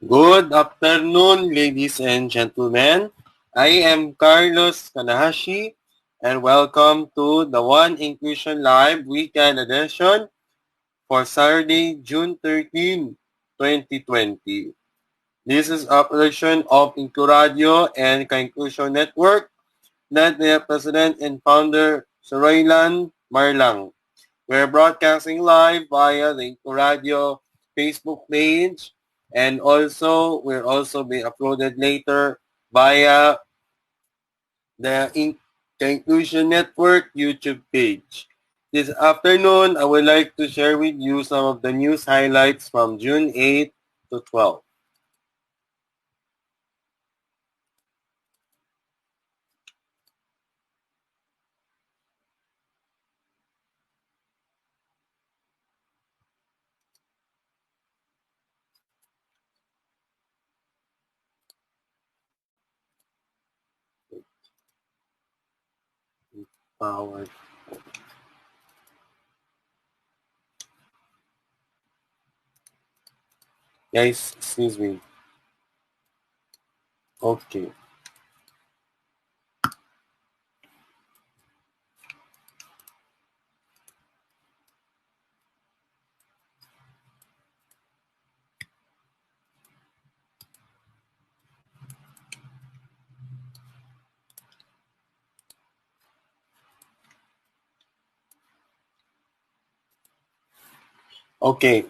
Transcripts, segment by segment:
Good afternoon, ladies and gentlemen. I am Carlos Kanahashi, and welcome to the One Inclusion Live Weekend Edition for Saturday, June 13, 2020. This is a production of Incluradio and Ka-Inclusion Network led by President and Founder Soroylan Marlang. We're broadcasting live via the Incluradio Facebook page, and also will also be uploaded later via the Inclusion Network YouTube page. This afternoon, I would like to share with you some of the news highlights from June 8 to 12. Power. Guys, excuse me. Okay. Okay.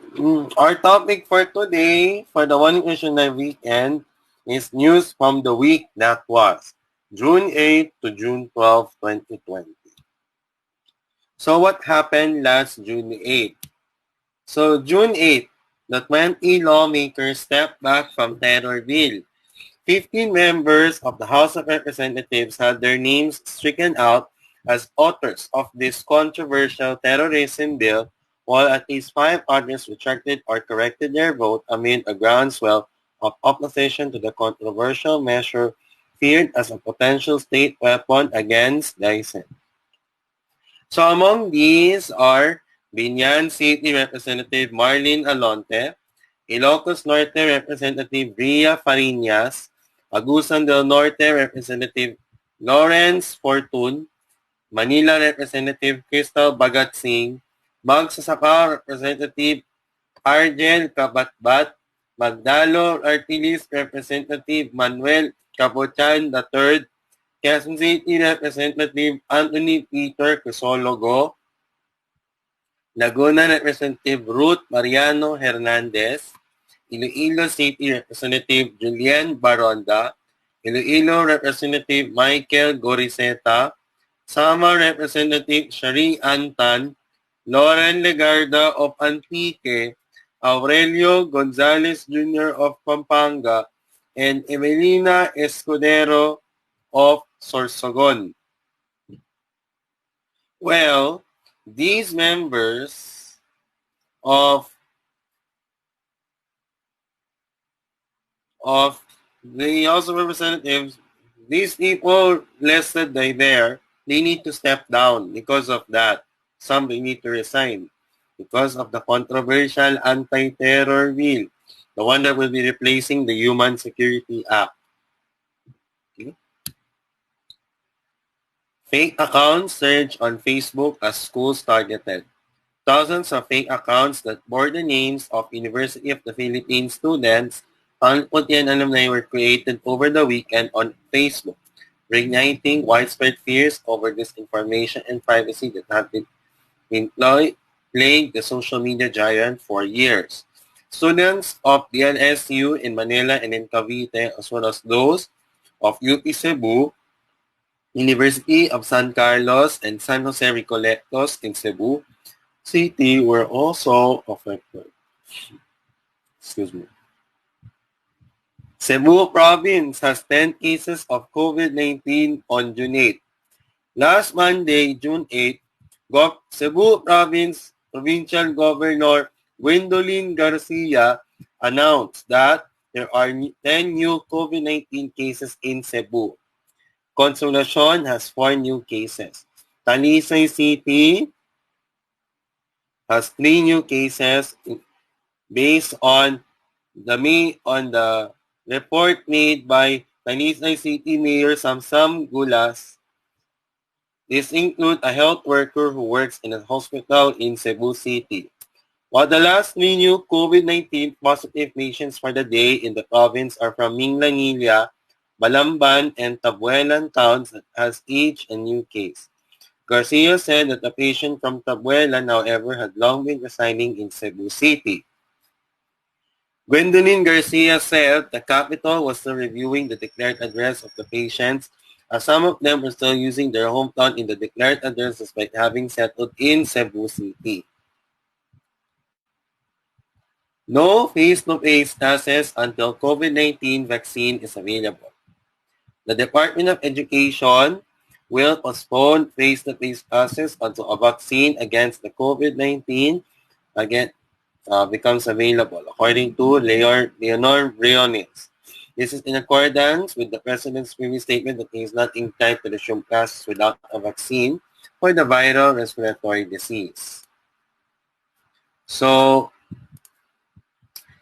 Our topic for today, for the One Question Weekend, is news from the week that was June 8 to June 12, 2020. So what happened last June 8? So June 8, the 20 lawmakers stepped back from terror bill. 15 members of the House of Representatives had their names stricken out as authors of this controversial terrorism bill, while at least 5 others retracted or corrected their vote amid a groundswell of opposition to the controversial measure feared as a potential state weapon against DICEN. So among these are Binyan City Representative Marlene Alonte, Ilocos Norte Representative Ria Fariñas, Agusan del Norte Representative Lawrence Fortun, Manila Representative Crystal Bagat-Singh, Magsasaka Representative Argel Kabatbat, Magdalo Artilis Representative Manuel Capuchan III, Quezon City Representative Anthony Peter Crisologo, Laguna Representative Ruth Mariano Hernandez, Iloilo City Representative Julian Baronda, Iloilo Representative Michael Goriseta, Sama Representative Shari Antan, Lauren Legarda of Antique, Aurelio Gonzalez Jr. of Pampanga, and Emelina Escudero of Sorsogon. Well, these members of the House of Representatives, these people listed there, they need to step down because of that. Some they need to resign because of the controversial anti-terror bill, the one that will be replacing the Human Security Act. Okay. Fake accounts surge on Facebook as schools targeted. Thousands of fake accounts that bore the names of University of the Philippines students and Putin alumni were created over the weekend on Facebook, reigniting widespread fears over disinformation and privacy that have been plagued the social media giant for years. Students of the LSU in Manila and in Cavite, as well as those of UP Cebu, University of San Carlos, and San Jose Recoletos in Cebu City were also affected. Excuse me. Cebu province has 10 cases of COVID-19 on June 8. Last Monday, June 8, Cebu province provincial governor Gwendolyn Garcia announced that there are 10 new COVID-19 cases in Cebu. Consolacion has 4 new cases. Talisay City has 3 new cases based on on the report made by Talisay City Mayor Samsam Gulas, this includes a health worker who works in a hospital in Cebu City. While the last 3 new COVID-19 positive patients for the day in the province are from Minglanilla, Balamban, and Tabuelan towns that has each a new case. Garcia said that the patient from Tabuelan, however, had long been residing in Cebu City. Gwendolyn Garcia said the capital was still reviewing the declared address of the patients, as some of them were still using their hometown in the declared address despite having settled in Cebu City. No face-to-face classes until COVID-19 vaccine is available. The Department of Education will postpone face-to-face classes until a vaccine against the COVID-19 becomes available, according to Leonor Briones. This is in accordance with the President's previous statement that he is not inclined to resume classes without a vaccine for the viral respiratory disease. So,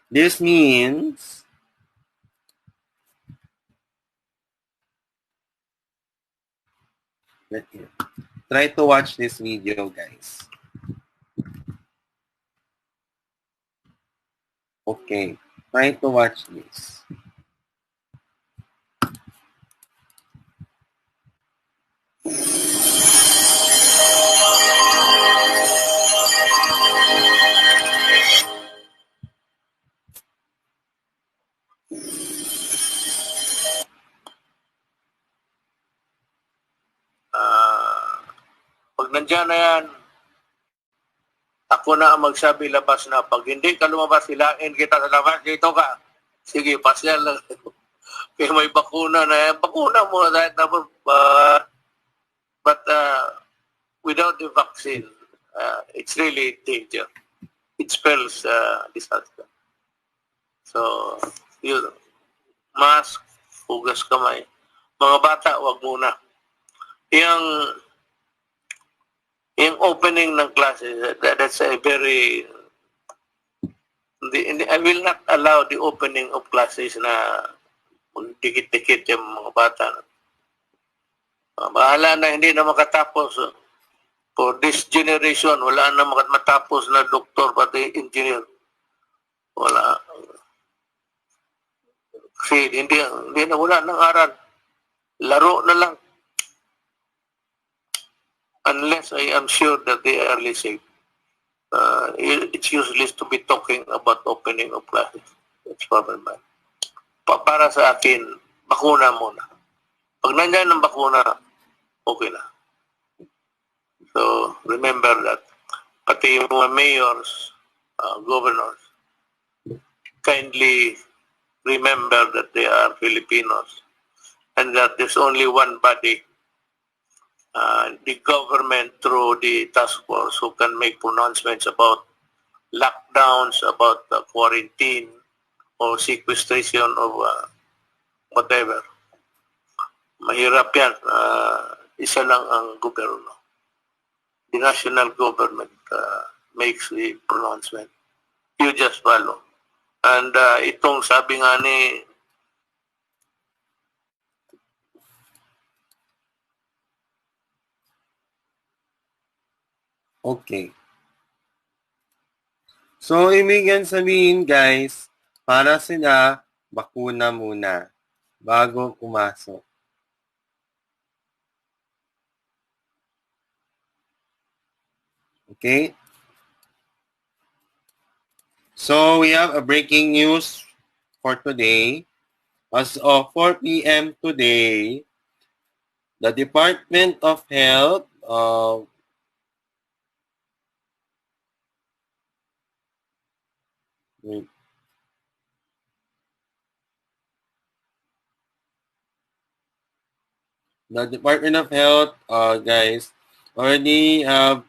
this means try to watch this video, guys. Okay, try to watch this. Pag nandiyan na yan, ako na ang magsabi labas na pag hindi ka lumabas, hilain kita sa labas, dito ka. Sige, pasyal lang. Kaya may bakuna na yan. Bakuna mo na tapos but without the vaccine, it's really danger. It spells disaster. So, yun. Mask, hugas kamay. Mga bata, wag muna. Yung opening ng classes, that's a very... I will not allow the opening of classes na dikit-dikit yung mga bata. Bahala na hindi na makatapos. For this generation, wala na matapos na doktor pati engineer. Wala. Kasi hindi na wala ng aral. Laro na lang. Unless I am sure that they are safe. It's useless to be talking about opening of classes. It's problem. Para sa akin, bakuna muna. Pag nandiyan ng bakuna, okay na. So, remember that. Pati yung mga mayors, governors, kindly remember that they are Filipinos and that there's only one body, the government through the task force who can make pronouncements about lockdowns, about quarantine or sequestration of whatever. Mahirap yan. Isa lang ang gobyerno. The national government makes the pronouncement. You just follow. And itong sabi nga ni Okay. So, ibig sabihin, guys, para sila, bakuna muna bago pumasok. Okay? So, we have a breaking news for today. As of 4 p.m. today, the Department of Health the Department of Health, guys, already have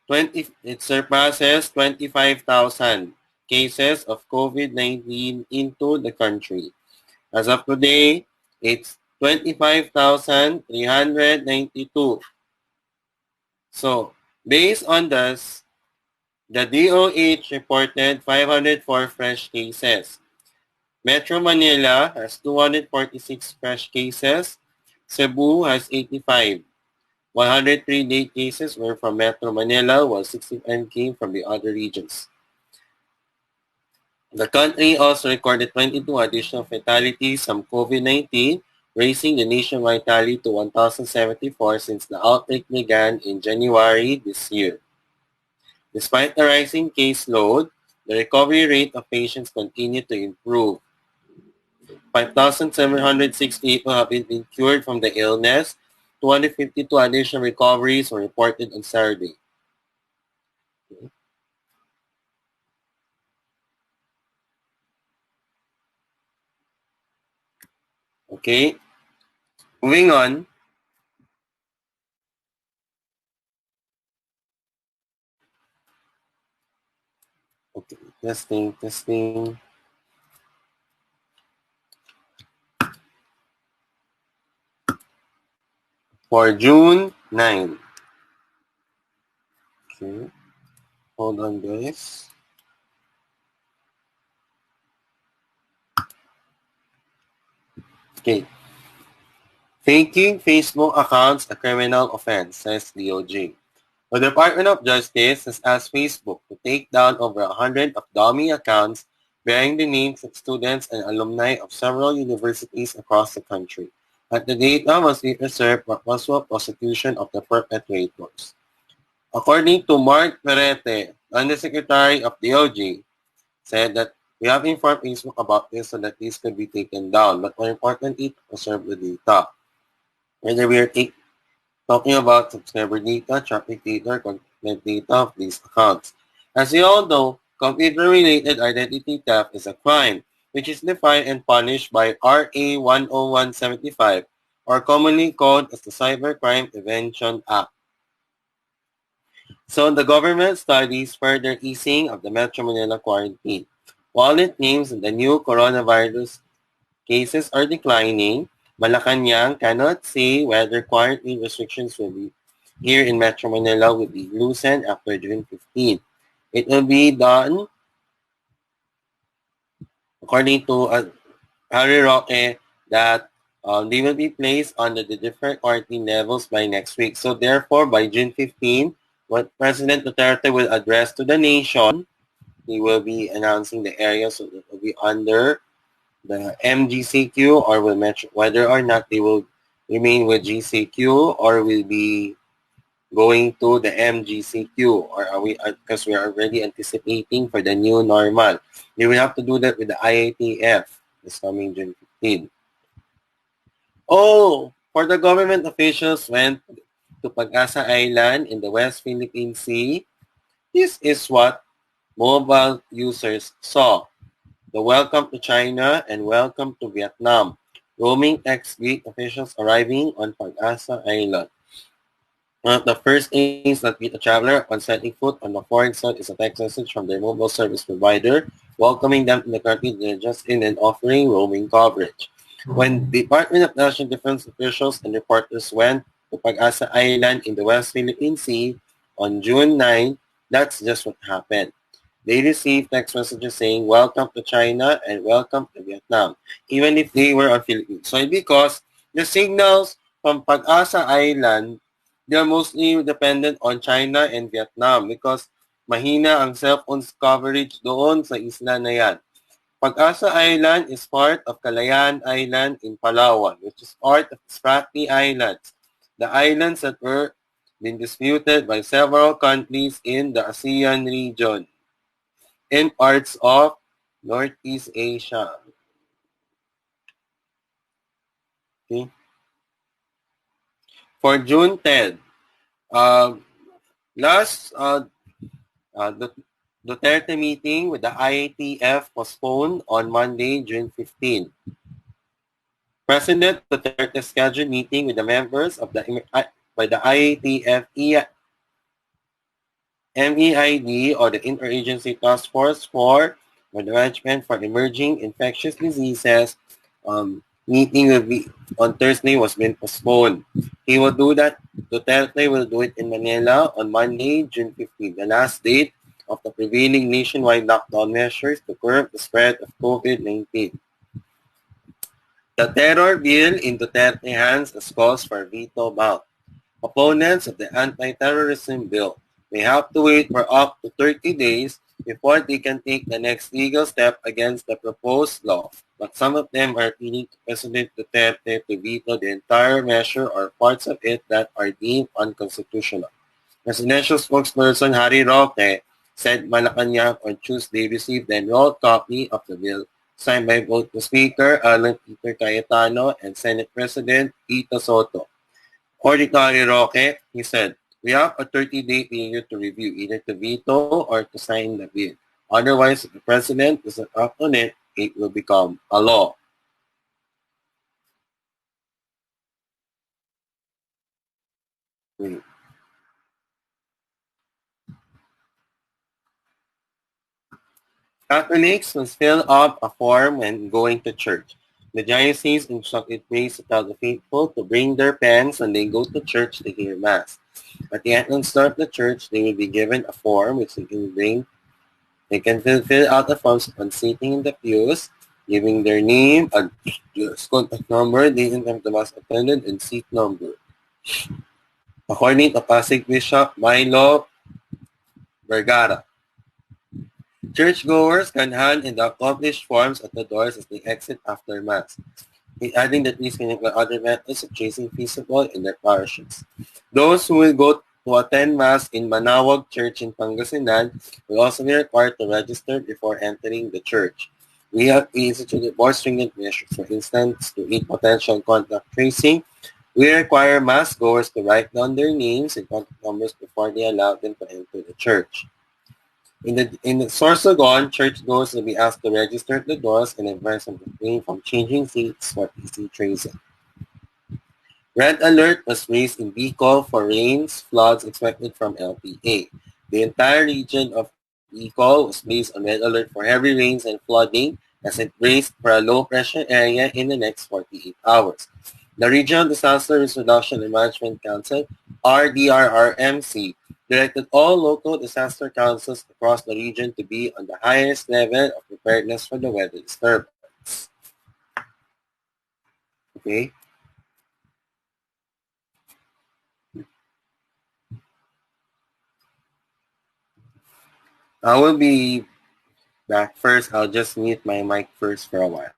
it surpasses 25,000 cases of COVID-19 into the country. As of today, it's 25,392. So, based on this, The DOH reported 504 fresh cases. Metro Manila has 246 fresh cases. Cebu has 85. 103 day cases were from Metro Manila, while 69 came from the other regions. The country also recorded 22 additional fatalities from COVID-19, raising the nationwide tally to 1,074 since the outbreak began in January this year. Despite the rising caseload, the recovery rate of patients continued to improve. 5,706 people have been cured from the illness. 252 additional recoveries were reported on Saturday. Okay, moving on. Okay, testing. For June 9. Okay, hold on guys. Okay, faking Facebook accounts a criminal offense, says DOJ. The Department of Justice has asked Facebook to take down over 100 of dummy accounts bearing the names of students and alumni of several universities across the country. But the data must be preserved for possible prosecution of the perpetrators. According to Mark Perete, Undersecretary of DOJ, said that we have informed Facebook about this so that these could be taken down, but more importantly, to preserve the data. Whether we are talking about subscriber data, traffic data, content data of these accounts. As you all know, computer-related identity theft is a crime, which is defined and punished by RA 10175, or commonly called as the Cybercrime Prevention Act. So the government studies further easing of the Metro Manila quarantine. While it names the new coronavirus cases are declining, Malacanang cannot say whether quarantine restrictions will be here in Metro Manila will be loosened after June 15. It will be done according to Harry Roque that they will be placed under the different quarantine levels by next week. So therefore, by June 15, what President Duterte will address to the nation, he will be announcing the areas that will be under the MGCQ or will match whether or not they will remain with GCQ or will be going to the MGCQ, or are we, because we are already anticipating for the new normal. We will have to do that with the IATF this coming June 15. Oh, for the government officials went to Pag-asa Island in the West Philippine Sea. This is what mobile users saw. The welcome to China and welcome to Vietnam. Roaming ex-Greek officials arriving on Pag-asa Island. One of the first things that greet a traveler upon setting foot on the foreign soil is a text message from their mobile service provider welcoming them to the country they're just in and offering roaming coverage. When the Department of National Defense officials and reporters went to Pag-asa Island in the West Philippine Sea on June 9, that's just what happened. They received text messages saying, welcome to China and welcome to Vietnam, even if they were on Philippines. So because the signals from Pag-asa Island, they're mostly dependent on China and Vietnam because mahina ang cell phones coverage doon sa isla na yan. Pag-asa Island is part of Kalayaan Island in Palawan, which is part of Spratly Islands, the islands that were been disputed by several countries in the ASEAN region in parts of Northeast Asia. Okay. For June 10, last the Duterte meeting with the IATF postponed on Monday, June 15. President Duterte scheduled meeting with the members of the by the IATF MEID, or the Interagency Task Force for Management for Emerging Infectious Diseases. Meeting will be on Thursday was been postponed. He will do that. Duterte will do it in Manila on Monday, June 15, the last date of the prevailing nationwide lockdown measures to curb the spread of COVID-19. The terror bill in Duterte hands has calls for veto ban. Opponents of the anti-terrorism bill may have to wait for up to 30 days before they can take the next legal step against the proposed law, but some of them are appealing to President Duterte to veto the entire measure or parts of it that are deemed unconstitutional. Presidential spokesperson Harry Roque said Malacanang on Tuesday received the enrolled copy of the bill, signed by both the Speaker, Alan Peter Cayetano, and Senate President Tito Soto. According to Harry Roque, he said, "We have a 30-day period to review, either to veto or to sign the bill. Otherwise, if the President doesn't act on it, it will become a law." Catholics must fill up a form when going to church. The diocese instructed priests to tell the faithful to bring their pens when they go to church to hear Mass. At the entrance door of the church, they will be given a form which they can bring. They can fill out the forms upon sitting in the pews, giving their name, address, contact number, date and time the Mass attended, and seat number. According to Pasig Bishop Milo Vergara, churchgoers can hand in the accomplished forms at the doors as they exit after Mass, adding that these can include other methods of tracing feasible in their parishes. Those who will go to attend Mass in Manawag Church in Pangasinan will also be required to register before entering the church. We have instituted more stringent measures. For instance, to aid potential contact tracing, we require Mass goers to write down their names and contact numbers before they allow them to enter the church. In the Sorsogon, churchgoers will be asked to register at the doors and advise them to refrain from changing seats for easy tracing. Red alert was raised in Bicol for rains, floods expected from LPA. The entire region of Bicol was placed on red alert for heavy rains and flooding as it braced for a low-pressure area in the next 48 hours. The Regional Disaster Risk Reduction and Management Council, RDRRMC, directed all local disaster councils across the region to be on the highest level of preparedness for the weather disturbance. Okay? I will be back first. I'll just mute my mic first for a while.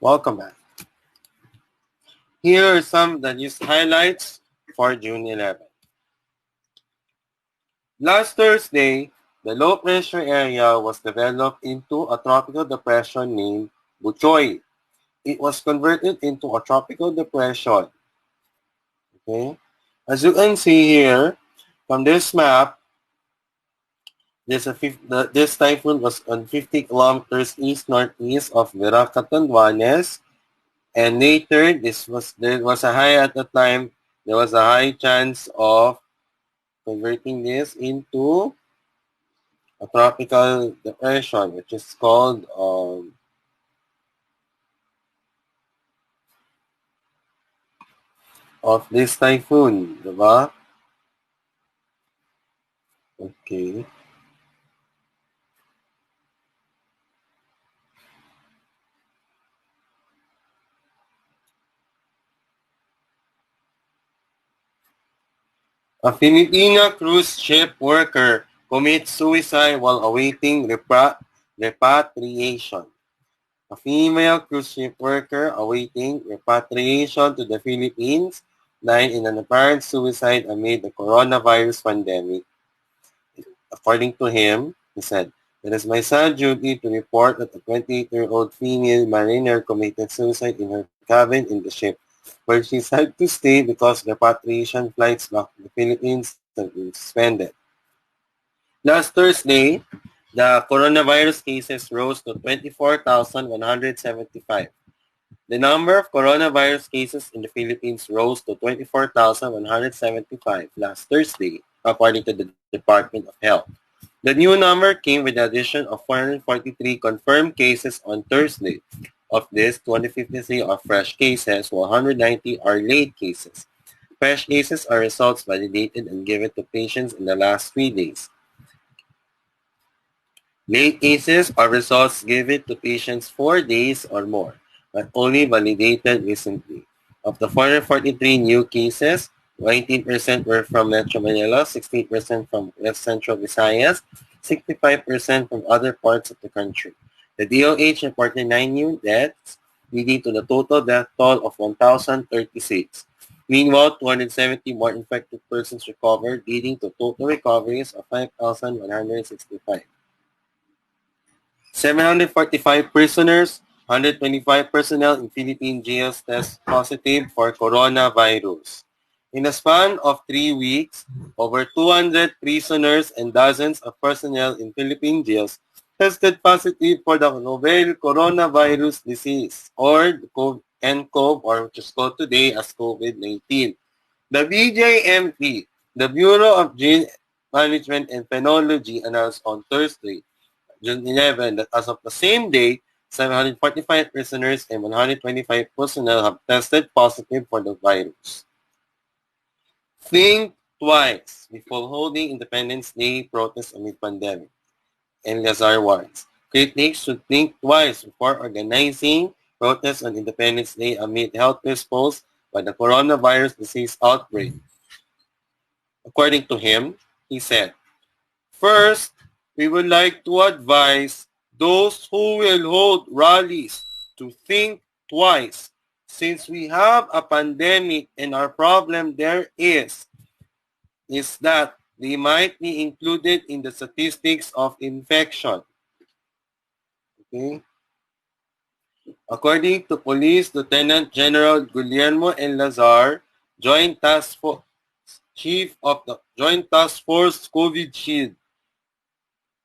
Welcome back. Here are some of the news highlights for June 11th. Last Thursday, the low-pressure area was developed into a tropical depression named Buchoy. it was converted into a tropical depression. Okay, as you can see here from this map, this typhoon was on 50 kilometers east-northeast of Veracatanduanes, and later there was a high at the time. There was a high chance of converting this into a tropical depression, which is called of this typhoon, diba? Okay. A Filipina cruise ship worker commits suicide while awaiting repatriation. A female cruise ship worker awaiting repatriation to the Philippines died in an apparent suicide amid the coronavirus pandemic. According to him, he said, "It is my sad duty to report that a 28-year-old female mariner committed suicide in her cabin in the ship, where she had to stay because repatriation flights back to the Philippines have been suspended." Last Thursday, the coronavirus cases rose to 24,175. The number of coronavirus cases in the Philippines rose to 24,175 last Thursday, according to the Department of Health. The new number came with the addition of 443 confirmed cases on Thursday. Of this, 253 are fresh cases, while 190 are late cases. Fresh cases are results validated and given to patients in the last 3 days. Late cases are results given to patients 4 days or more, but only validated recently. Of the 443 new cases, 19% were from Metro Manila, 16% from West Central Visayas, 65% from other parts of the country. The DOH reported 9 new deaths, leading to the total death toll of 1,036. Meanwhile, 270 more infected persons recovered, leading to total recoveries of 5,165. 745 prisoners, 125 personnel in Philippine jails test positive for coronavirus. In a span of 3 weeks, over 200 prisoners and dozens of personnel in Philippine jails tested positive for the novel coronavirus disease, or the NCOV, or which is called today as COVID-19. The BJMP, the Bureau of Jail Management and Penology, announced on Thursday, June 11, that as of the same day, 745 prisoners and 125 personnel have tested positive for the virus. Think twice before holding Independence Day protests amid pandemic. And Lazar warns, critics should think twice before organizing protests on Independence Day amid health risks posed by the coronavirus disease outbreak. According to him, he said, "First, we would like to advise those who will hold rallies to think twice, since we have a pandemic and our problem there is that they might be included in the statistics of infection." Okay? According to Police Lieutenant General Guillermo L. Lazar, Joint Task Force Chief of the Joint Task Force COVID Shield,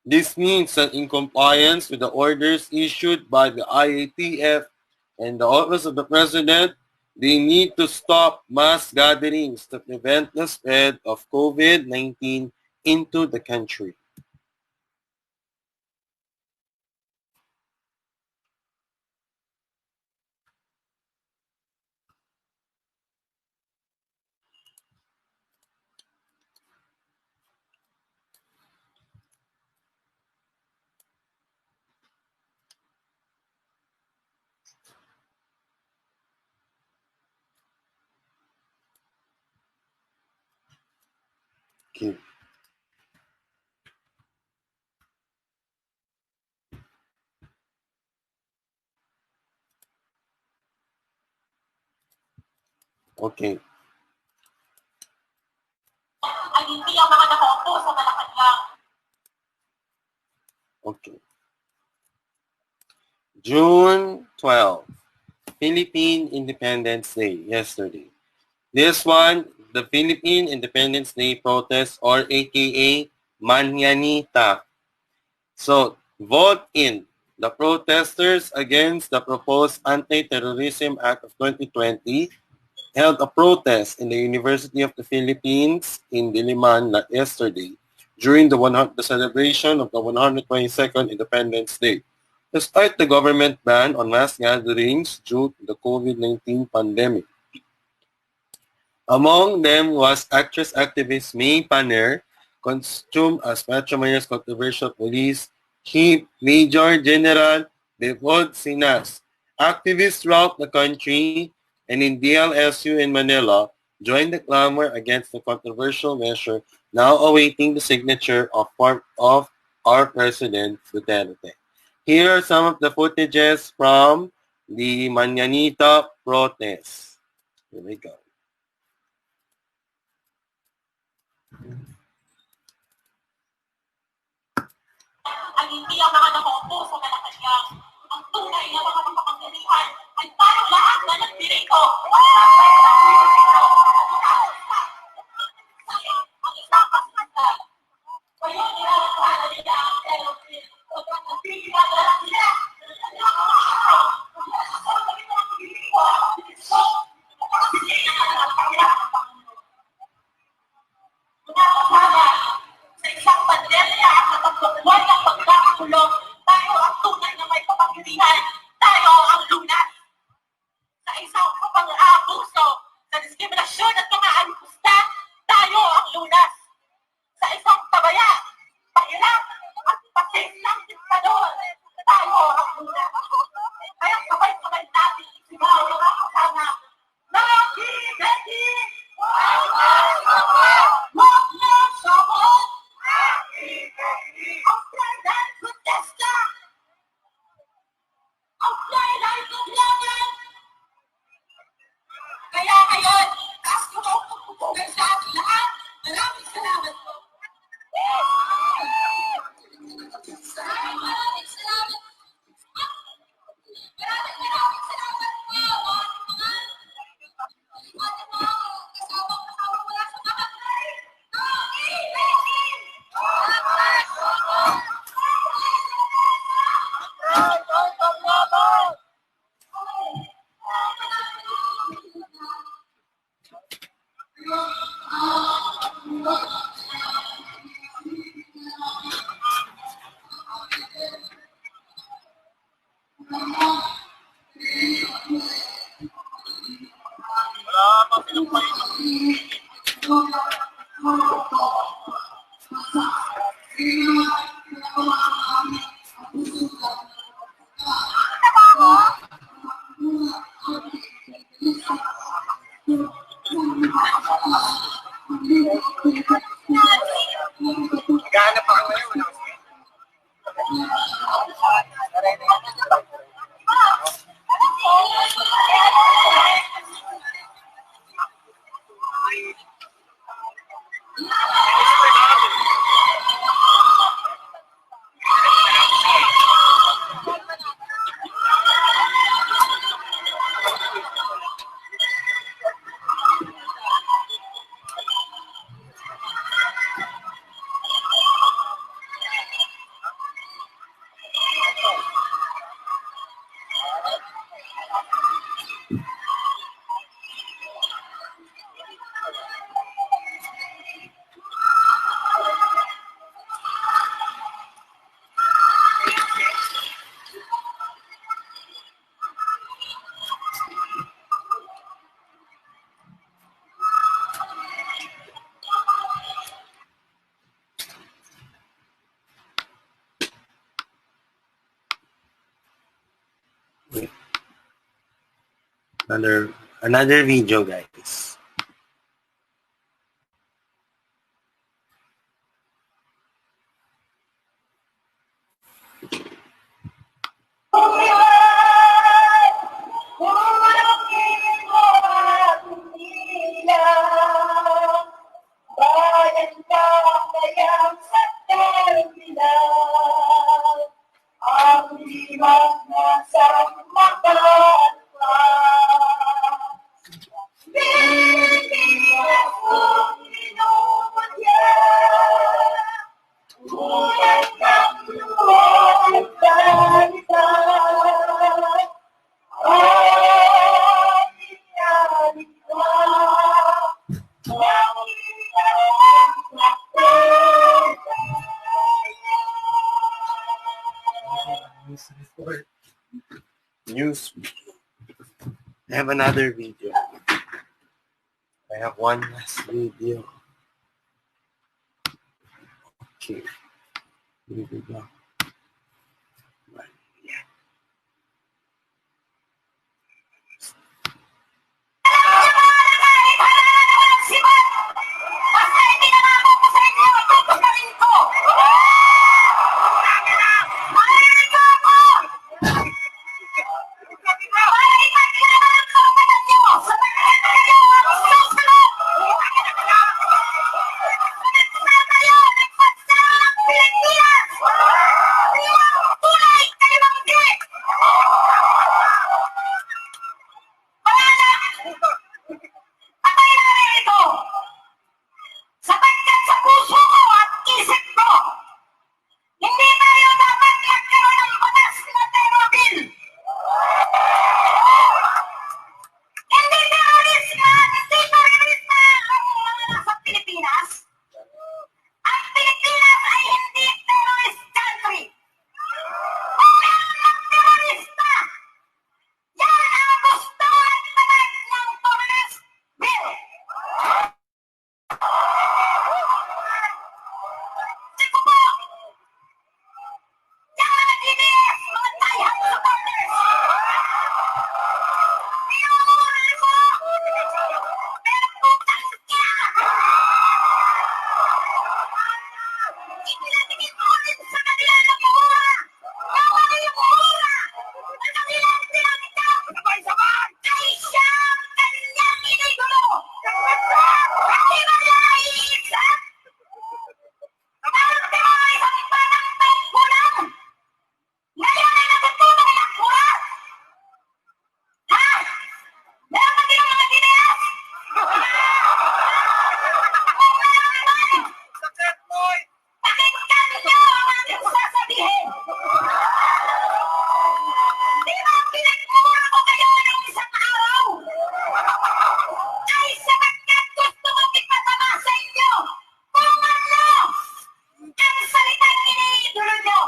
this means that in compliance with the orders issued by the IATF and the Office of the President, they need to stop mass gatherings to prevent the spread of COVID-19 into the country. Okay. Okay. Ay hindi ang mga nakaupo sa Malacanang. Okay. June 12. Philippine Independence Day yesterday. This one, the Philippine Independence Day protest, or aka Manyanita. So, vote in. The protesters against the proposed Anti-Terrorism Act of 2020 held a protest in the University of the Philippines in Diliman yesterday during the celebration of the 122nd Independence Day. Despite the government ban on mass gatherings due to the COVID-19 pandemic. Among them was actress-activist May Paner, costumed as Metro Mayor's controversial police chief Major General Devon Sinas. Activists throughout the country and in DLSU in Manila joined the clamor against the controversial measure, now awaiting the signature of our President Duterte. Here are some of the footages from the Mañanita protest. Here we go. Ang hindi ang mga nakaupo sa Malacanang. Ang tunay na mga makapangyarihan ay tayong lahat na nagdirito. Ang isang kasundan. Ngayon nilalakala nila ang Elohim. Pagkat nagpipinagala sila. Sa isang pandemya at napagpapuan ng pagkakakulong, tayo ang tunay na may kapangyarihan. Tayo ang lunas. Sa isang kapang-aabuso, sa diskriminasyon at mga anpusta, tayo ang lunas. Sa isang tabaya, pahirap at pasis ng diktador, tayo ang lunas. Kaya sabay-sabay natin isigaw ang mga kasama. Naki-Beki! Wag na sabot! Ang protesta! Ang kailan paglaban! Kaya ngayon, taas ko ang pagpupugan sa ating lahat. Maraming salamat po. Maraming salamat. Maraming salamat po. Ating mga kasama mula sa mga Another video, guys. Ang liwanag na sa mata news. I have another video. I have one last video. Okay. Here we go. Right. Yeah. Sapagkat sa puso ko at isip ko, hindi tayo dapat magkaroon ng batas na terror bill. Hindi terrorismo ang mga nasa Pilipinas. Ang Pilipinas ay hindi terrorist country. Kung meron ng terorista, yan ang gusto nagtatag ng terrorist bill. Sige po! Yan ang DDS, mga tayhang supporters! Pinungunan ko! Pero putang niya! Ipinatigil mo rin sa kanila ng mura! Nawala yung mura! At kanilang tinatawag sabay-sabay! Ay siya ang kanyang inigulo! Hindi ba niya naiisa? Ang terrorism pa ng pagkulang! Ngayon ay natutulong ng mura! Ha? Meron ba din ang mga DDS? Kung meron naman, pakinggan niyo ang aking sasabihin! Di ba pinagmura ko kayo ng isang araw? Ay sapagkat gusto kong ipatama sa inyo kung ano ang salitang iniidolo nyo.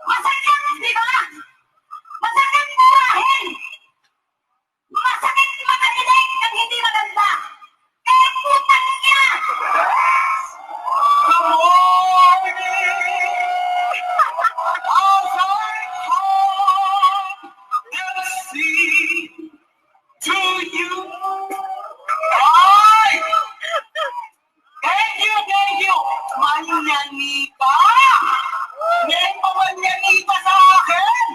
Masakit, di ba? Masakit murahin! Masakit makarinig ng hindi maganda! Eh, putang niya! Good morning! As I come and see to you. Ay! Thank you! Manyanita! Ngayon pa manyanita sa akin!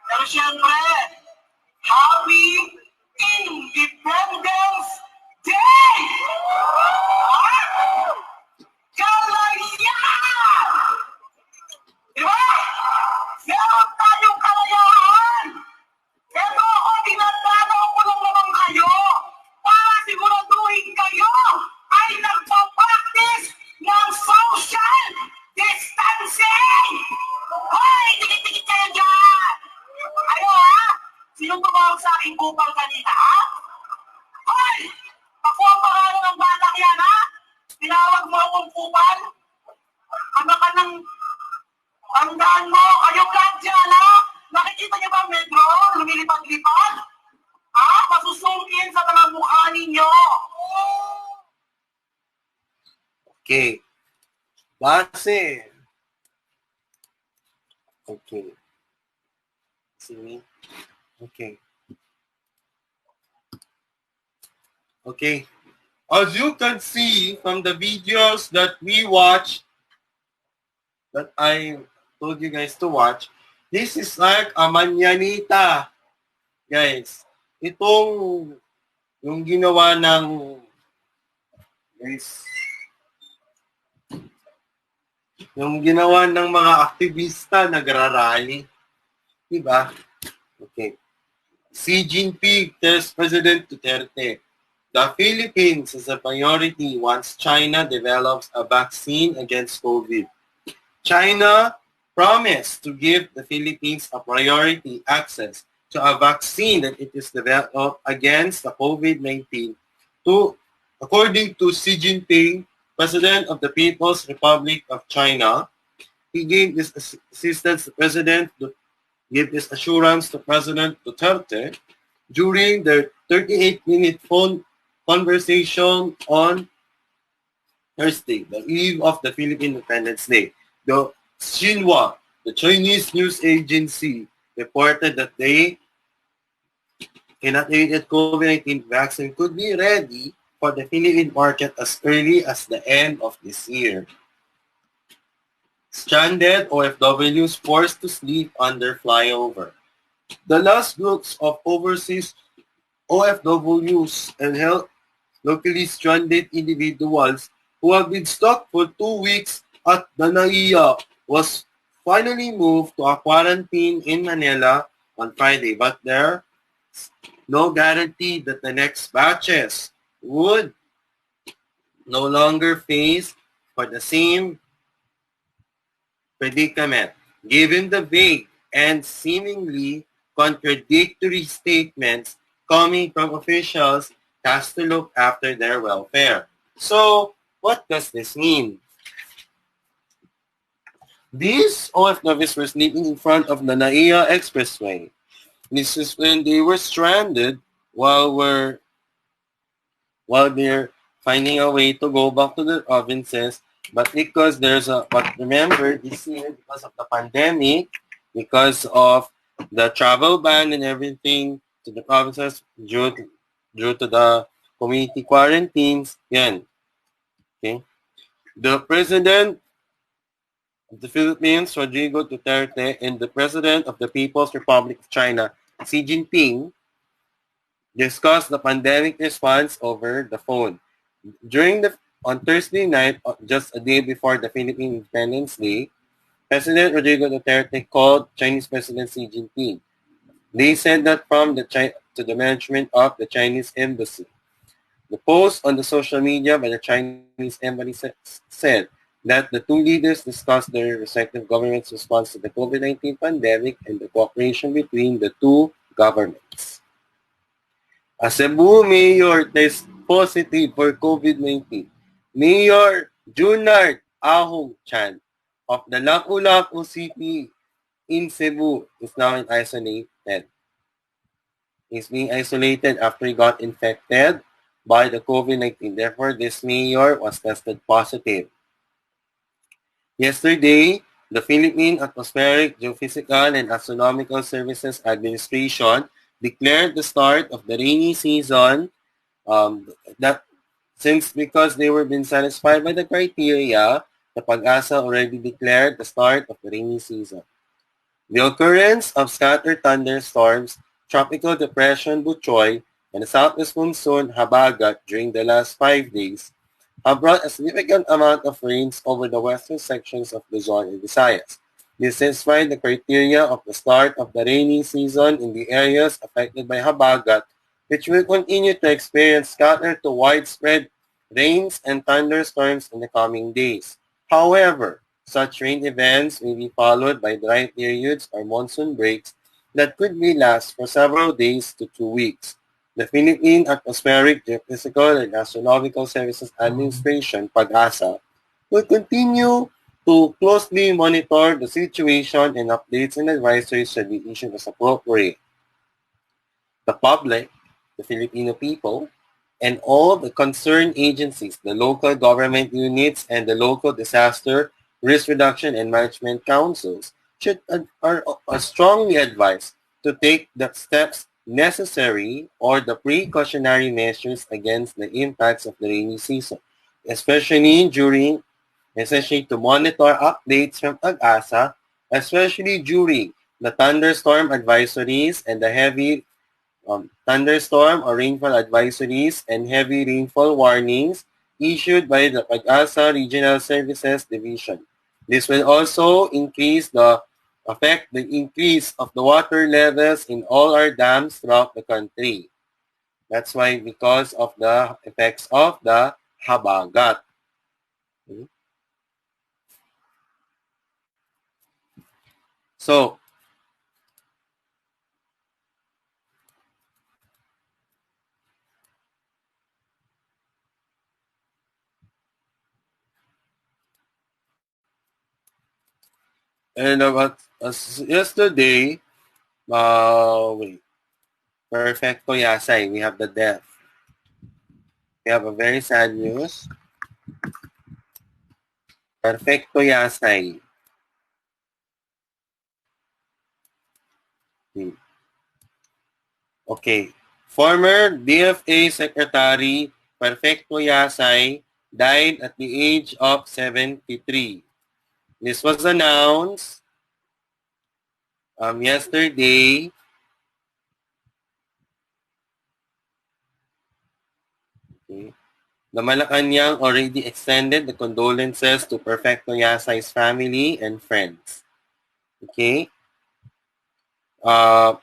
Pero syempre, Happy Independence Day! Ha? Kalayaan! Diba? Meron tayong kalayaan! Pero ako, tinatanaw ko lang naman kayo para siguraduhin kayo ay nagpa-practice ng social distancing! Hoy! Tikit-tikit kayo dyan! Ano ha? Sino tumawag sa aking kupal kanina, ha? Hoy! Pakuha ang pangalan ng batang yan, ha? Tinawag mo akong kupal? Ano ka ng tandaan mo? Kayong lahat dyan, ha? Nakikita niyo ba ang metro? Lumilipad-lipad? Ha? Pasusungkin sa mga mukha ninyo. Okay. Base. Okay. See me? Okay. Okay. As you can see from the videos that we watch, that I told you guys to watch, this is like a manyanita. Guys, itong yung ginawa ng guys, yung ginawa ng mga aktivista nagrarally. Diba? Okay. Xi Jinping tells President Duterte, the Philippines is a priority once China develops a vaccine against COVID. China promised to give the Philippines a priority access to a vaccine that it is developed against the COVID-19. According to Xi Jinping, President of the People's Republic of China, he gave this assistance to President gave this assurance to President Duterte during their 38-minute phone conversation on Thursday, the eve of the Philippine Independence Day. The Xinhua, the Chinese news agency, reported that they inactivated COVID-19 vaccine could be ready for the Philippine market as early as the end of this year. Stranded OFWs forced to sleep under flyover. The last groups of overseas OFWs and health locally stranded individuals who have been stuck for 2 weeks at the NAIA was finally moved to a quarantine in Manila on Friday, but there no guarantee that the next batches would no longer face for the same predicament, given the vague and seemingly contradictory statements coming from officials tasked to look after their welfare. So, what does this mean? These OFWs were sleeping in front of the NAIA Expressway. This is when they were stranded while they're finding a way to go back to their provinces. But because but remember, this year, because of the pandemic, because of the travel ban and everything to the provinces due to the community quarantines, yan. Okay? The President of the Philippines, Rodrigo Duterte, and the President of the People's Republic of China, Xi Jinping, discussed the pandemic response over the phone. On Thursday night, just a day before the Philippine Independence Day, President Rodrigo Duterte called Chinese President Xi Jinping. They said that to the management of the Chinese embassy. The post on the social media by the Chinese embassy said that the two leaders discussed their respective governments' response to the COVID-19 pandemic and the cooperation between the two governments. A Cebu mayor test positive for COVID-19. Mayor Junard Ahong Chan of the Lapu-Lapu City in Cebu is now isolated. He's being isolated after he got infected by the COVID-19. Therefore, this mayor was tested positive. Yesterday, the Philippine Atmospheric, Geophysical, and Astronomical Services Administration declared the start of the rainy season that because they were being satisfied by the criteria, the Pag-asa already declared the start of the rainy season. The occurrence of scattered thunderstorms, Tropical Depression Buchoy, and the Southwest Monsoon Habagat during the last 5 days have brought a significant amount of rains over the western sections of Luzon and Visayas. This satisfied the criteria of the start of the rainy season in the areas affected by Habagat, which will continue to experience scattered to widespread rains and thunderstorms in the coming days. However, such rain events may be followed by dry periods or monsoon breaks that could last for several days to 2 weeks. The Philippine Atmospheric, Geophysical, and Astronomical Services Administration, Pag-asa, will continue to closely monitor the situation and updates and advisories should be issued as appropriate. The public, the Filipino people, and all the concerned agencies, the local government units, and the local disaster risk reduction and management councils are strongly advised to take the steps necessary or the precautionary measures against the impacts of the rainy season, especially to monitor updates from Pag-asa, especially during the thunderstorm advisories and the heavy thunderstorm or rainfall advisories and heavy rainfall warnings issued by the Pag-asa Regional Services Division. This will also affect the increase of the water levels in all our dams throughout the country. That's why because of the effects of the habagat. So, and yesterday, Wait. Perfecto Yasay. We have the death. We have a very sad news. Perfecto Yasay. Okay. Former DFA Secretary Perfecto Yasay died at the age of 73. This was announced yesterday. Okay. The Malacanang already extended the condolences to Perfecto Yasay's family and friends. Okay. Uh,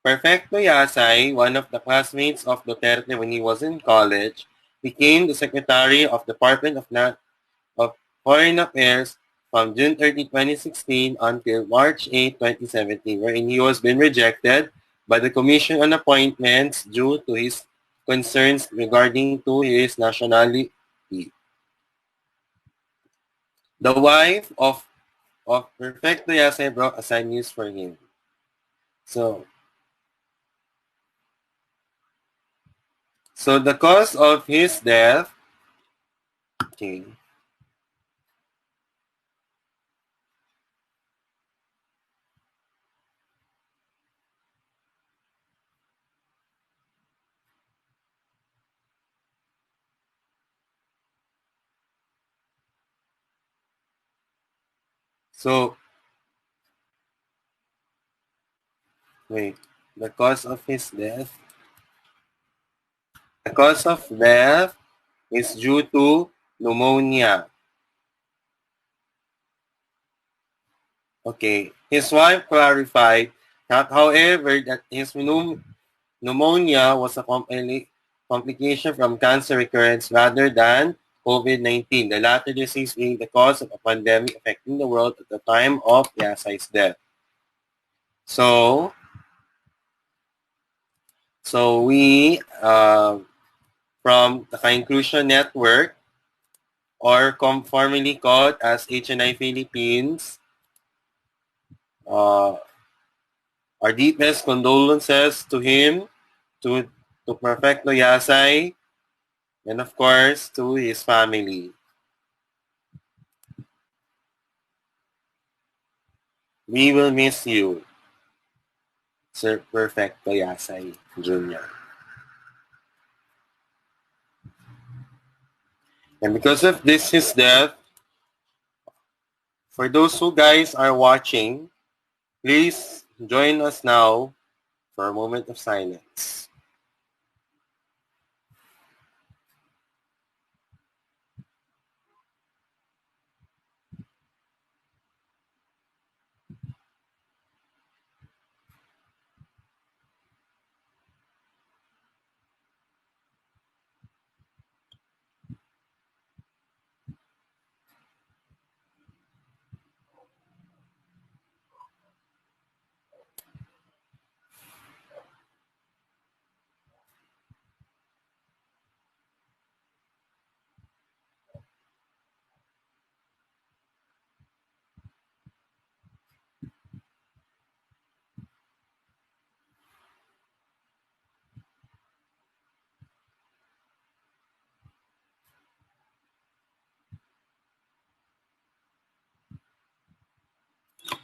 Perfecto Yasay, one of the classmates of Duterte when he was in college, became the Secretary of Department of Foreign Affairs from June 30, 2016 until March 8, 2017, wherein he was been rejected by the Commission on Appointments due to his concerns regarding to his nationality. The wife of Perfecto Yasay brought a sad news for him. So, so the cause of his death, okay. So, wait, the cause of his death. The cause of death is due to pneumonia. Okay. His wife clarified that, however, that his pneumonia was a complication from cancer recurrence rather than COVID-19, the latter disease being the cause of a pandemic affecting the world at the time of Yasay's death. So we, from the Inclusion Network, or formerly called as HNI Philippines, uh, our deepest condolences to him, to, to Perfecto Yasay, and of course, to his family. We will miss you, Sir Perfecto Yasay Jr. And because of this, his death, for those who guys are watching, please join us now for a moment of silence.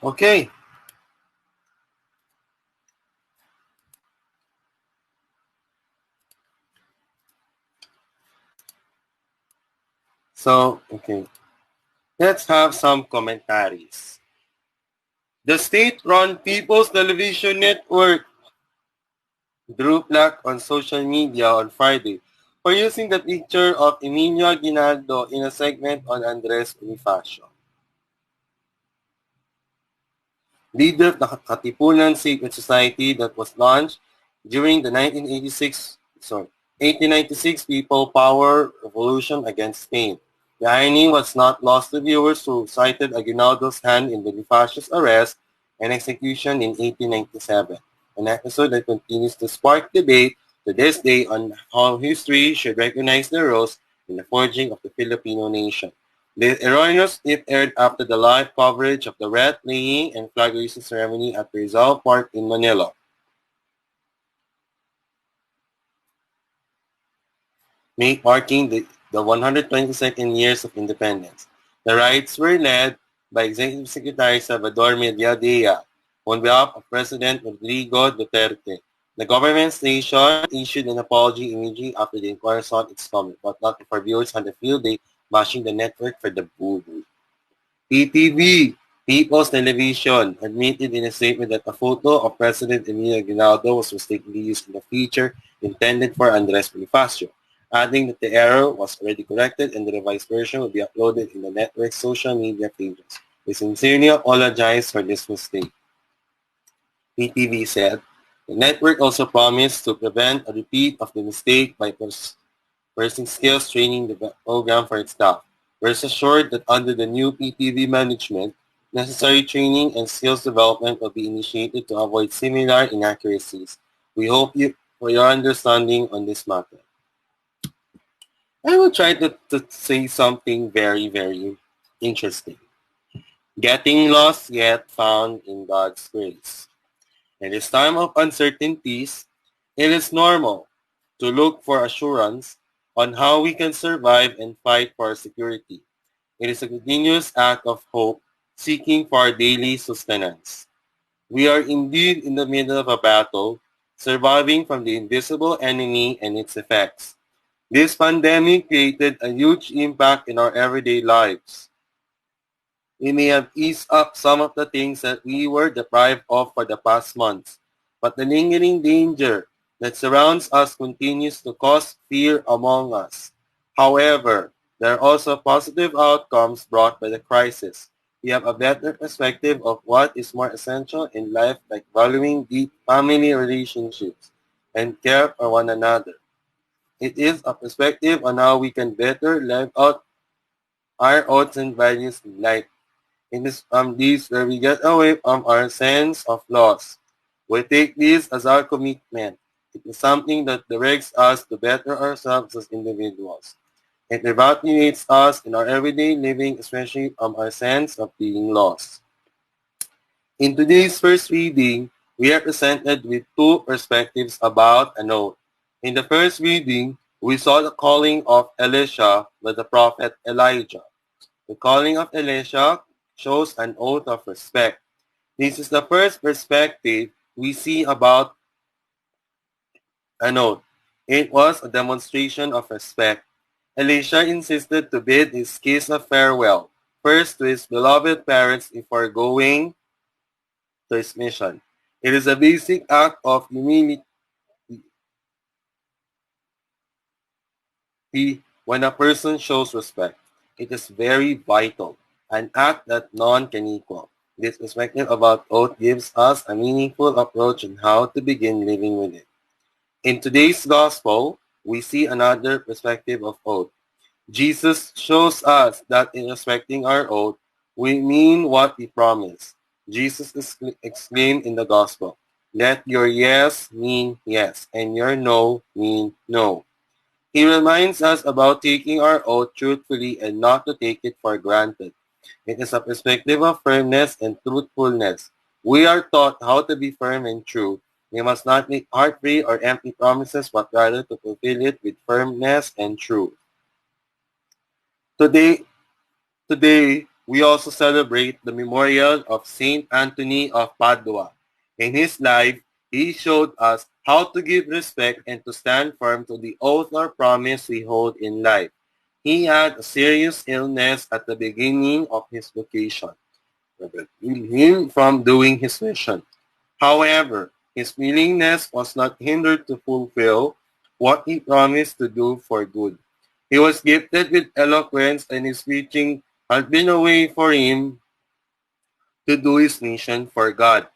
Okay. So, okay. Let's have some commentaries. The state-run People's Television Network drew flack on social media on Friday for using the picture of Emilio Aguinaldo in a segment on Andres Bonifacio, leader of the Katipunan Secret Society that was launched during the 1896 People Power Revolution against Spain. The irony was not lost to viewers who cited Aguinaldo's hand in Bonifacio's arrest and execution in 1897, an episode that continues to spark debate to this day on how history should recognize their roles in the forging of the Filipino nation. The erroneous clip aired after the live coverage of the wreath-laying and flag-raising ceremony at Rizal Park in Manila, marking the 122nd years of independence. The riots were led by Executive Secretary Salvador Mediadea on behalf of President Rodrigo Duterte. The government station issued an apology immediately after the inquiry sought its comment, but not before viewers had a field day bashing the network for the boo-boo. PTV, People's Television, admitted in a statement that a photo of President Emilio Aguinaldo was mistakenly used in a feature intended for Andres Bonifacio, adding that the error was already corrected and the revised version will be uploaded in the network's social media pages. We sincerely apologize for this mistake. PTV said. The network also promised to prevent a repeat of the mistake by pursuing skills training the program for its staff. We're assured that under the new PTV management, necessary training and skills development will be initiated to avoid similar inaccuracies. We hope you for your understanding on this matter. I will try to say something very, very interesting. Getting lost yet found in God's grace. In this time of uncertainties, it is normal to look for assurance on how we can survive and fight for our security. It is a continuous act of hope, seeking for our daily sustenance. We are indeed in the middle of a battle, surviving from the invisible enemy and its effects. This pandemic created a huge impact in our everyday lives. We may have eased up some of the things that we were deprived of for the past months, but the lingering danger that surrounds us continues to cause fear among us. However, there are also positive outcomes brought by the crisis. We have a better perspective of what is more essential in life, like valuing deep family relationships and care for one another. It is a perspective on how we can better live out our oaths and values in life. It is from this where we get away from our sense of loss. We take this as our commitment. It is something that directs us to better ourselves as individuals. It evaluates us in our everyday living, especially from our sense of being lost. In today's first reading, we are presented with two perspectives about an oath. In the first reading, we saw the calling of Elisha by the prophet Elijah. The calling of Elisha shows an oath of respect. This is the first perspective we see about an oath. It was a demonstration of respect. Elisha insisted to bid his kiss of farewell, first to his beloved parents before going to his mission. It is a basic act of humility when a person shows respect. It is very vital, an act that none can equal. This perspective about oath gives us a meaningful approach on how to begin living with it. In today's gospel, we see another perspective of oath. Jesus shows us that in respecting our oath, we mean what we promise. Jesus exclaimed in the gospel, "Let your yes mean yes, and your no mean no." He reminds us about taking our oath truthfully and not to take it for granted. It is a perspective of firmness and truthfulness. We are taught how to be firm and true. We must not make heart-free or empty promises, but rather to fulfill it with firmness and truth. Today, Today, we also celebrate the memorial of Saint Anthony of Padua. In his life, he showed us how to give respect and to stand firm to the oath or promise we hold in life. He had a serious illness at the beginning of his vocation, preventing him from doing his mission. However, his willingness was not hindered to fulfill what he promised to do for good. He was gifted with eloquence, and his preaching had been a way for him to do his mission for God.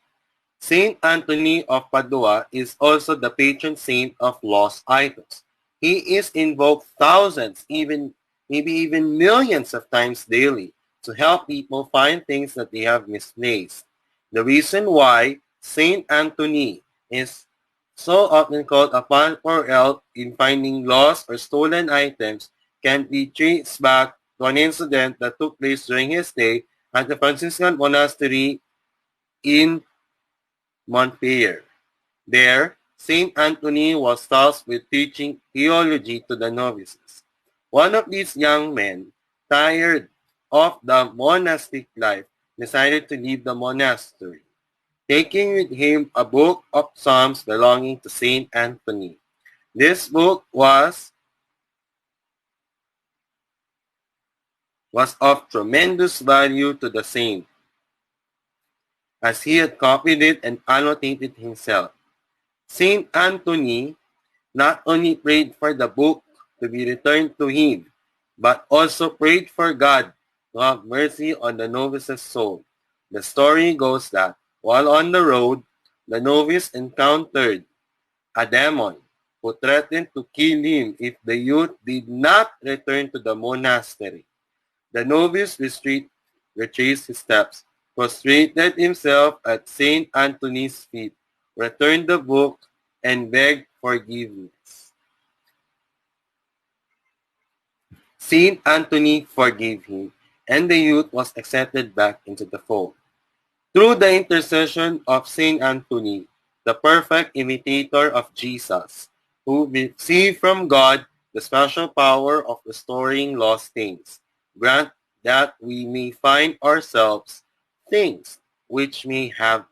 Saint Anthony of Padua is also the patron saint of lost items. He is invoked thousands, maybe even millions of times daily to help people find things that they have misplaced. The reason why Saint Anthony is so often called upon for help in finding lost or stolen items can be traced back to an incident that took place during his stay at the Franciscan monastery in Montpellier. There, Saint Anthony was tasked with teaching theology to the novices. One of these young men, tired of the monastic life, decided to leave the monastery, taking with him a book of Psalms belonging to Saint Anthony. This book was of tremendous value to the saint, as he had copied it and annotated himself. Saint Anthony not only prayed for the book to be returned to him, but also prayed for God to have mercy on the novice's soul. The story goes that while on the road, the novice encountered a demon who threatened to kill him if the youth did not return to the monastery. The novice retraced his steps, prostrated himself at Saint Anthony's feet, returned the book, and begged forgiveness. Saint Anthony forgave him, and the youth was accepted back into the fold. Through the intercession of Saint Anthony, the perfect imitator of Jesus, who received from God the special power of restoring lost things, grant that we may find ourselves things which may have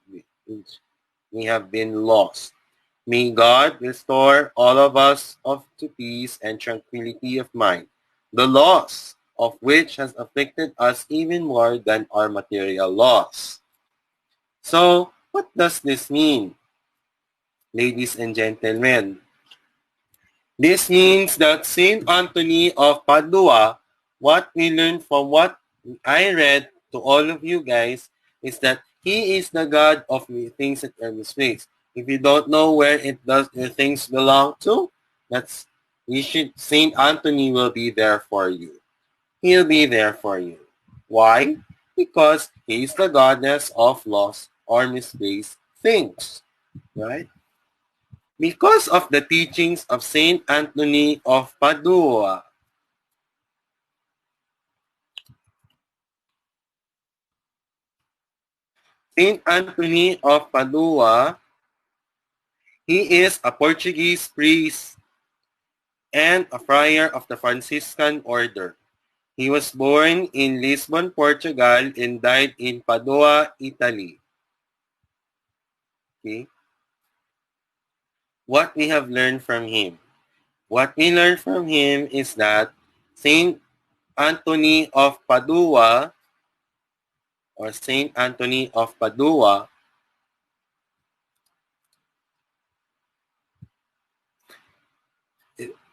been lost. May God restore all of us to peace and tranquility of mind, the loss of which has afflicted us even more than our material loss. So, what does this mean, ladies and gentlemen? This means that Saint Anthony of Padua, what we learned from what I read to all of you guys, is that he is the God of things that are misplaced. If you don't know where your things belong to, Saint Anthony will be there for you. He'll be there for you. Why? Because he is the goddess of lost or misplaced things. Right? Because of the teachings of Saint Anthony of Padua, Saint Anthony of Padua, he is a Portuguese priest and a friar of the Franciscan order. He was born in Lisbon, Portugal, and died in Padua, Italy. Okay? What we have learned from him? What we learned from him is that Saint Anthony of Padua or Saint Anthony of Padua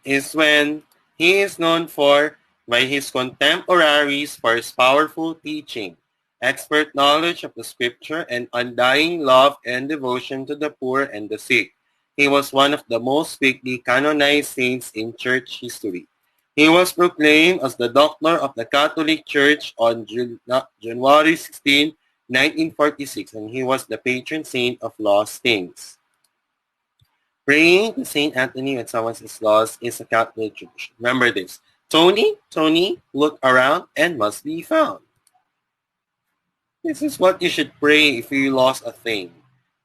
is when he is known by his contemporaries for his powerful teaching, expert knowledge of the scripture, and undying love and devotion to the poor and the sick. He was one of the most quickly canonized saints in church history. He was proclaimed as the doctor of the Catholic Church on January 16, 1946, and he was the patron saint of lost things. Praying to Saint Anthony when someone is lost is a Catholic tradition. Remember this. Tony, look around and must be found. This is what you should pray if you lost a thing.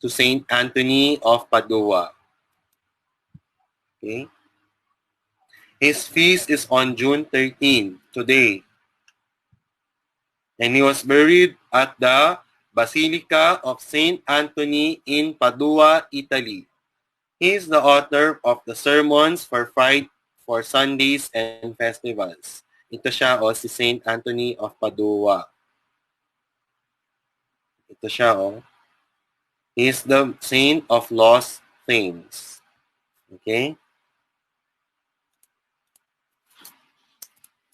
To Saint Anthony of Padua. Okay? His feast is on June 13, today. And he was buried at the Basilica of Saint Anthony in Padua, Italy. He is the author of the sermons for Sundays and festivals. Ito siya si Saint Anthony of Padua. Ito siya He is the saint of lost things. Okay?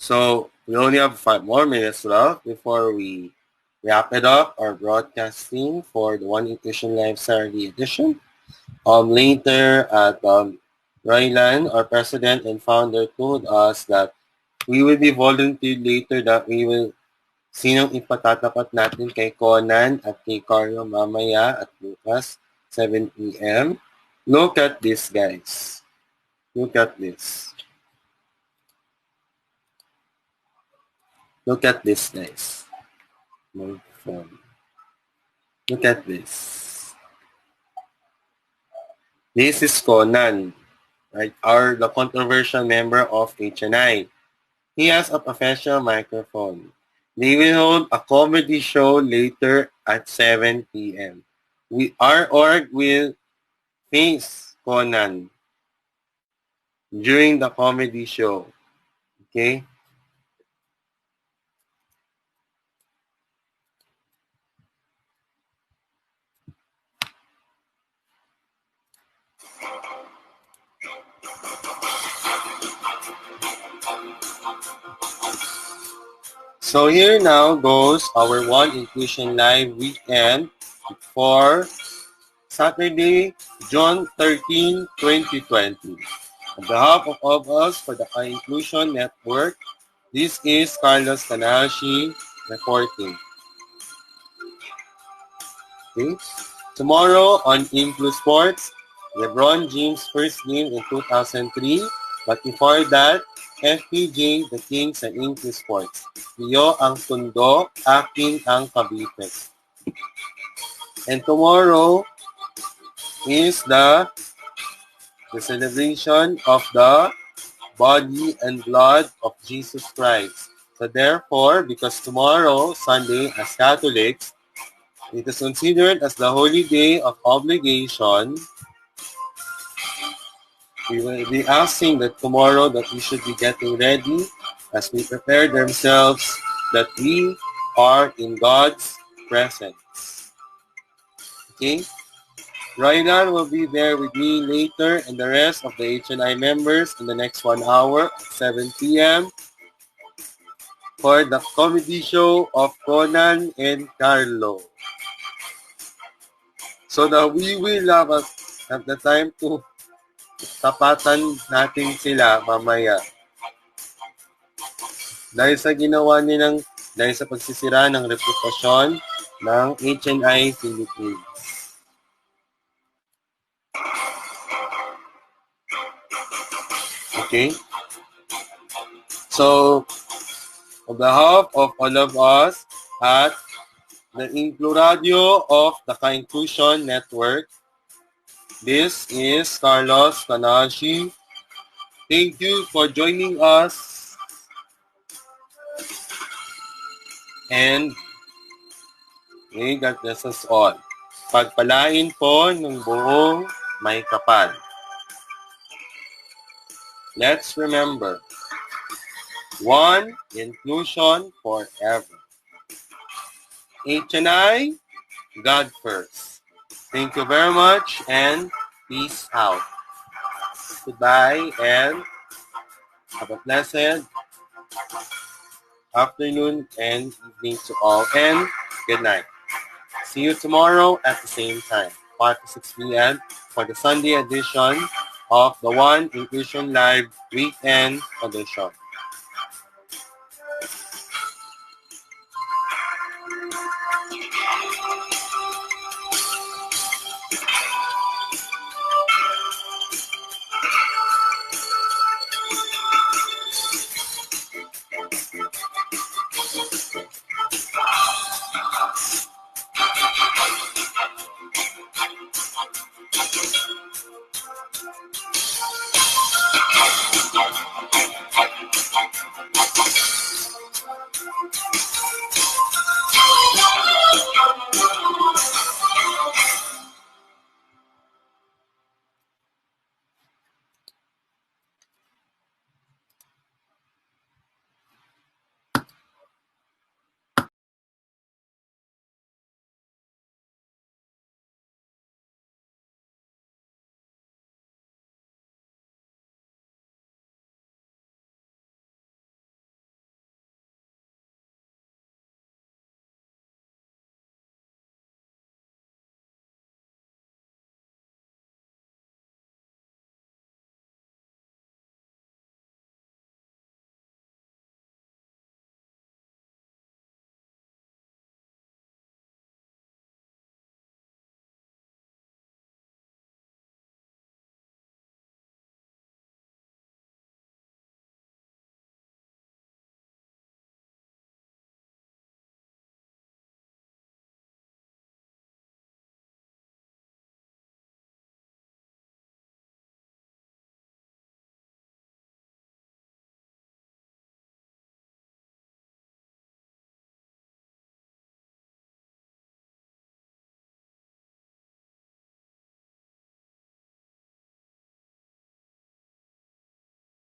So, we only have 5 more minutes left before we wrap it up, our broadcasting for the One Nutrition Live Saturday edition. Later at Roylan, our president and founder, told us that we will be volunteered later that we will sinong ipatatapat natin kay Conan at kay Carlo mamaya at bukas 7 p.m. Look at this, guys. Look at this. Look at this, guys. My phone. Look at this. This is Conan, right? The controversial member of HNI. He has a professional microphone. They will hold a comedy show later at 7 p.m. Our org will face Conan during the comedy show. Okay? So here now goes our One Inclusion Live weekend for Saturday, June 13, 2020. On behalf of all of us for the Inclusion Network, this is Carlos Kanahashi reporting. Okay. Tomorrow on Inclu Sports, LeBron James' first game in 2003. But before that, FPJ, the King sa Inclu Sports. Iyo ang Tundo, akin ang Cavite. And tomorrow is the celebration of the body and blood of Jesus Christ. So therefore, because tomorrow, Sunday, as Catholics, it is considered as the holy day of obligation. We will be asking that tomorrow that we should be getting ready as we prepare themselves that we are in God's presence. Okay? Ryan will be there with me later and the rest of the HNI members in the next 1 hour at 7 p.m. for the comedy show of Conan and Carlo. So that we will have the time to tapatan natin sila mamaya. Dahil sa ginawa nilang, dahil sa pagsisira ng reputasyon ng HNI Philippines. Okay? So, on behalf of all of us at the Inclu Radio of the Ka-Inclusion Network, this is Carlos Kanahashi. Thank you for joining us. And may God bless us all. Pagpalain po ng buong may kapal. Let's remember, one inclusion forever. HNI, God first. Thank you very much and peace out. Goodbye and have a pleasant afternoon and evening to all and good night. See you tomorrow at the same time, 5 to 6 p.m. for the Sunday edition of the One Inclusion Live Weekend Edition.